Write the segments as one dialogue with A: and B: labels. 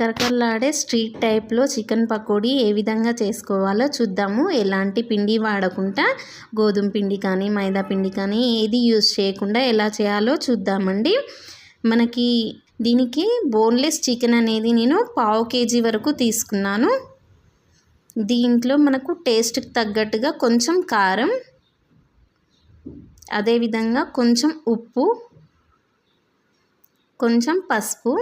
A: కరకరలాడే స్ట్రీట్ టైప్లో చికెన్ పకోడీ ఏ విధంగా చేసుకోవాలో చూద్దాము. ఎలాంటి పిండి వాడకుండా గోధుమ పిండి కానీ మైదా పిండి కానీ ఏది యూజ్ చేయకుండా ఎలా చేయాలో చూద్దామండి. మనకి దీనికి బోన్లెస్ చికెన్ అనేది నేను 1/2 kg వరకు తీసుకున్నాను. దీంట్లో మనకు టేస్ట్కి తగ్గట్టుగా కొంచెం కారం, అదేవిధంగా కొంచెం ఉప్పు, కొంచెం పసుపు,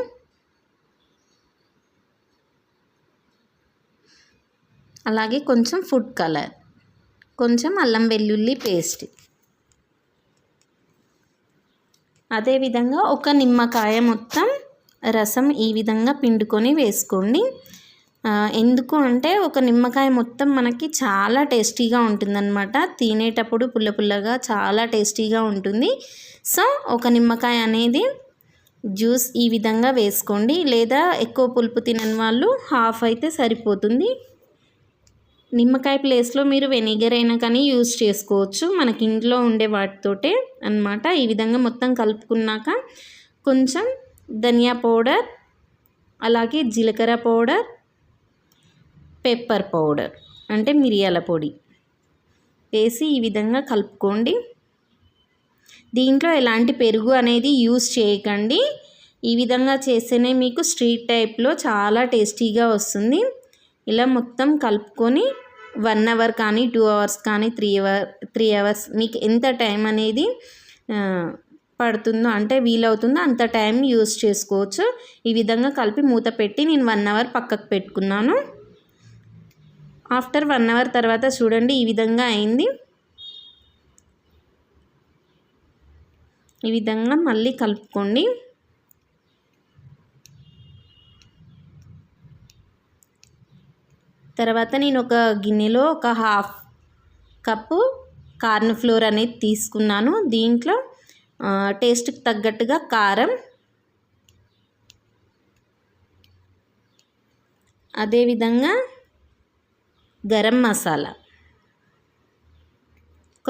A: అలాగే కొంచెం ఫుడ్ కలర్, కొంచెం అల్లం వెల్లుల్లి పేస్ట్, అదేవిధంగా ఒక నిమ్మకాయ మొత్తం రసం ఈ విధంగా పిండుకొని వేసుకోండి. ఎందుకు అంటే ఒక నిమ్మకాయ మొత్తం మనకి చాలా టేస్టీగా ఉంటుందన్నమాట. తినేటప్పుడు పుల్ల పుల్లగా చాలా టేస్టీగా ఉంటుంది. సో ఒక నిమ్మకాయ అనేది జ్యూస్ ఈ విధంగా వేసుకోండి. లేదా ఎక్కువ పులుపు తినని వాళ్ళు హాఫ్ అయితే సరిపోతుంది. నిమ్మకాయ ప్లేస్లో మీరు వెనిగర్ అయినా కానీ యూజ్ చేసుకోవచ్చు, మనకి ఇంట్లో ఉండే వాటితోటే అన్నమాట. ఈ విధంగా మొత్తం కలుపుకున్నాక కొంచెం ధనియా పౌడర్, అలాగే జీలకర్ర పౌడర్, పెప్పర్ పౌడర్ అంటే మిరియాల పొడి వేసి ఈ విధంగా కలుపుకోండి. దీంట్లో ఎలాంటి పెరుగు అనేది యూజ్ చేయకండి. ఈ విధంగా చేస్తేనే మీకు స్ట్రీట్ టైప్లో చాలా టేస్టీగా వస్తుంది. ఇలా మొత్తం కలుపుకొని 1 hour కానీ 2 hours కానీ 3 hours మీకు ఎంత టైం అనేది పడుతుందో అంటే వీలవుతుందో అంత టైం యూజ్ చేసుకోవచ్చు. ఈ విధంగా కలిపి మూత పెట్టి నేను 1 hour పక్కకు పెట్టుకున్నాను. ఆఫ్టర్ 1 hour తర్వాత చూడండి ఈ విధంగా అయింది. ఈ విధంగా మళ్ళీ కలుపుకోండి. తర్వాత నేను ఒక గిన్నెలో ఒక 1/2 కప్పు కార్న్ ఫ్లోర్ అనేది తీసుకున్నాను. దీంట్లో టేస్ట్కి తగ్గట్టుగా కారం, అదేవిధంగా గరం మసాలా,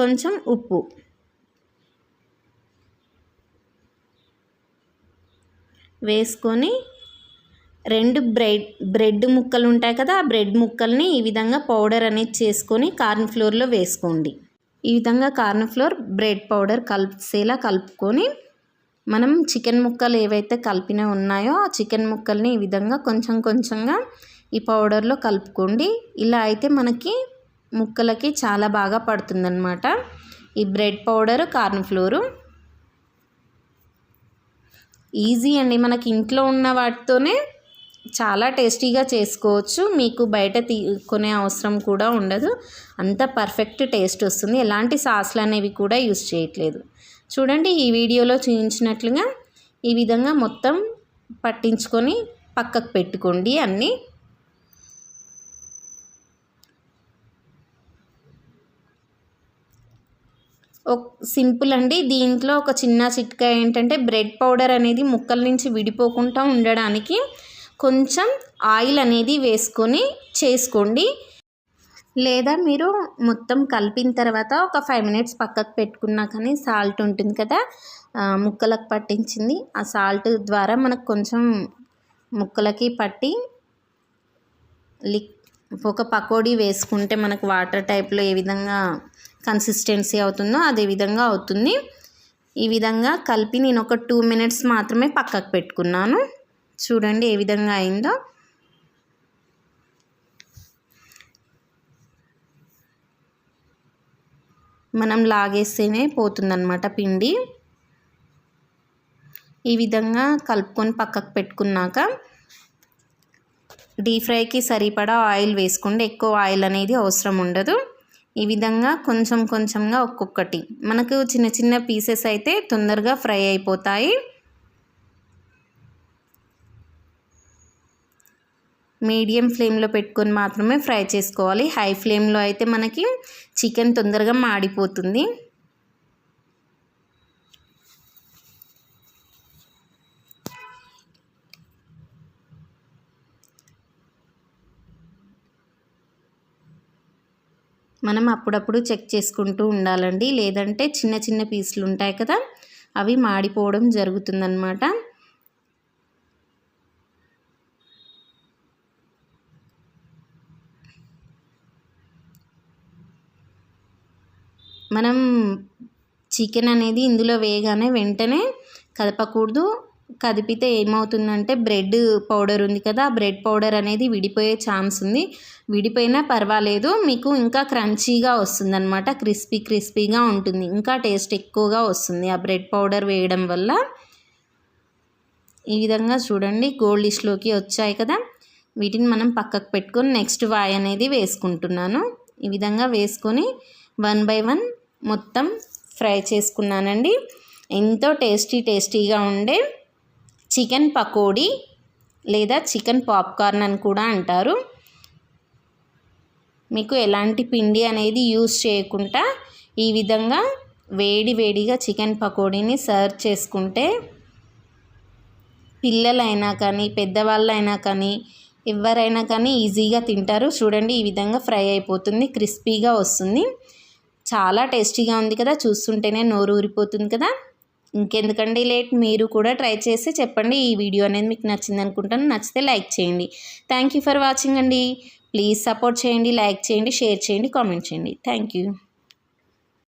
A: కొంచెం ఉప్పు, వేసుకొని 2 బ్రెడ్ ముక్కలు ఉంటాయి కదా, ఆ బ్రెడ్ ముక్కల్ని ఈ విధంగా పౌడర్ అనేది చేసుకొని కార్న్ ఫ్లోర్లో వేసుకోండి. ఈ విధంగా కార్న్ ఫ్లోర్ బ్రెడ్ పౌడర్ కలిసేలా కలుపుకొని మనం చికెన్ ముక్కలు ఏవైతే కలిపిన ఉన్నాయో ఆ చికెన్ ముక్కల్ని ఈ విధంగా కొంచెం కొంచెంగా ఈ పౌడర్లో కలుపుకోండి. ఇలా అయితే మనకి ముక్కలకి చాలా బాగా పడుతుందన్నమాట ఈ bread powder, corn flour. Easy అండి, మనకి ఇంట్లో ఉన్న వాటితోనే చాలా టేస్టీగా చేసుకోవచ్చు. మీకు బయట కొనే అవసరం కూడా ఉండదు. అంత పర్ఫెక్ట్ టేస్ట్ వస్తుంది. ఎలాంటి సాస్లు అనేవి కూడా యూస్ చేయట్లేదు. చూడండి ఈ వీడియోలో చూపించినట్లుగా ఈ విధంగా మొత్తం పట్టించుకొని పక్కకు పెట్టుకోండి అన్నీ. సింపుల్ అండి. దీంట్లో ఒక చిన్న చిట్కా ఏంటంటే బ్రెడ్ పౌడర్ అనేది ముక్కల నుంచి విడిపోకుండా ఉండడానికి కొంచెం ఆయిల్ అనేది వేసుకొని చేసుకోండి. లేదా మీరు మొత్తం కలిపిన తర్వాత ఒక 5 minutes పక్కకు పెట్టుకున్నా కానీ సాల్ట్ ఉంటుంది కదా ముక్కలకు పట్టించింది, ఆ సాల్ట్ ద్వారా మనకు కొంచెం ముక్కలకి పట్టి ఒక పకోడీ వేసుకుంటే మనకు వాటర్ టైప్లో ఏ విధంగా కన్సిస్టెన్సీ అవుతుందో అదే విధంగా అవుతుంది. ఈ విధంగా కలిపి నేను ఒక 2 minutes మాత్రమే పక్కకు పెట్టుకున్నాను. చూడండి ఏ విధంగా అయిందో. మనం లాగేస్తేనే పోతుందన్నమాట పిండి. ఈ విధంగా కలుపుకొని పక్కకు పెట్టుకున్నాక డీప్ ఫ్రైకి సరిపడా ఆయిల్ వేసుకోండి. ఎక్కువ ఆయిల్ అనేది అవసరం ఉండదు. ఈ విధంగా కొంచెం కొంచెంగా ఒక్కొక్కటి మనకు చిన్న చిన్న పీసెస్ అయితే తొందరగా ఫ్రై అయిపోతాయి. మీడియం ఫ్లేమ్లో పెట్టుకొని మాత్రమే ఫ్రై చేసుకోవాలి. హై ఫ్లేమ్లో అయితే మనకి చికెన్ తొందరగా మాడిపోతుంది. మనం అప్పుడప్పుడు చెక్ చేసుకుంటూ ఉండాలండి, లేదంటే చిన్న చిన్న పీసులు ఉంటాయి కదా అవి మాడిపోవడం జరుగుతుందన్నమాట. మనం చికెన్ అనేది ఇందులో వేయగానే వెంటనే కదపకూడదు. కదిపితే ఏమవుతుందంటే బ్రెడ్ పౌడర్ ఉంది కదా, ఆ బ్రెడ్ పౌడర్ అనేది విడిపోయే ఛాన్స్ ఉంది. విడిపోయినా పర్వాలేదు, మీకు ఇంకా క్రంచీగా వస్తుందన్నమాట. క్రిస్పీగా ఉంటుంది, ఇంకా టేస్ట్ ఎక్కువగా వస్తుంది ఆ బ్రెడ్ పౌడర్ వేయడం వల్ల. ఈ విధంగా చూడండి గోల్డిష్లోకి వచ్చాయి కదా, వీటిని మనం పక్కకు పెట్టుకొని నెక్స్ట్ వాయి అనేది వేసుకుంటున్నాను. ఈ విధంగా వేసుకొని 1 by 1 మొత్తం ఫ్రై చేసుకున్నానండి. ఎంతో టేస్టీగా ఉండే చికెన్ పకోడీ లేదా చికెన్ పాప్కార్న్ అని కూడా అంటారు. మీకు ఎలాంటి పిండి అనేది యూస్ చేయకుండా ఈ విధంగా వేడిగా చికెన్ పకోడీని సర్వ్ చేసుకుంటే పిల్లలైనా కానీ పెద్దవాళ్ళైనా కానీ ఎవరైనా కానీ ఈజీగా తింటారు. చూడండి ఈ విధంగా ఫ్రై అయిపోతుంది, క్రిస్పీగా వస్తుంది. చాలా టేస్టీగా ఉంది కదా, చూస్తుంటేనే నోరు ఊరిపోతుంది కదా. ఇంకెందుకండి లేట్, మీరు కూడా ట్రై చేసి చెప్పండి ఈ వీడియో అనేది మీకు నచ్చింది అనుకుంటాను. నచ్చితే లైక్ చేయండి. థ్యాంక్ యూ ఫర్ వాచింగ్ అండి. ప్లీజ్ సపోర్ట్ చేయండి, లైక్ చేయండి, షేర్ చేయండి, కామెంట్ చేయండి. Thank you.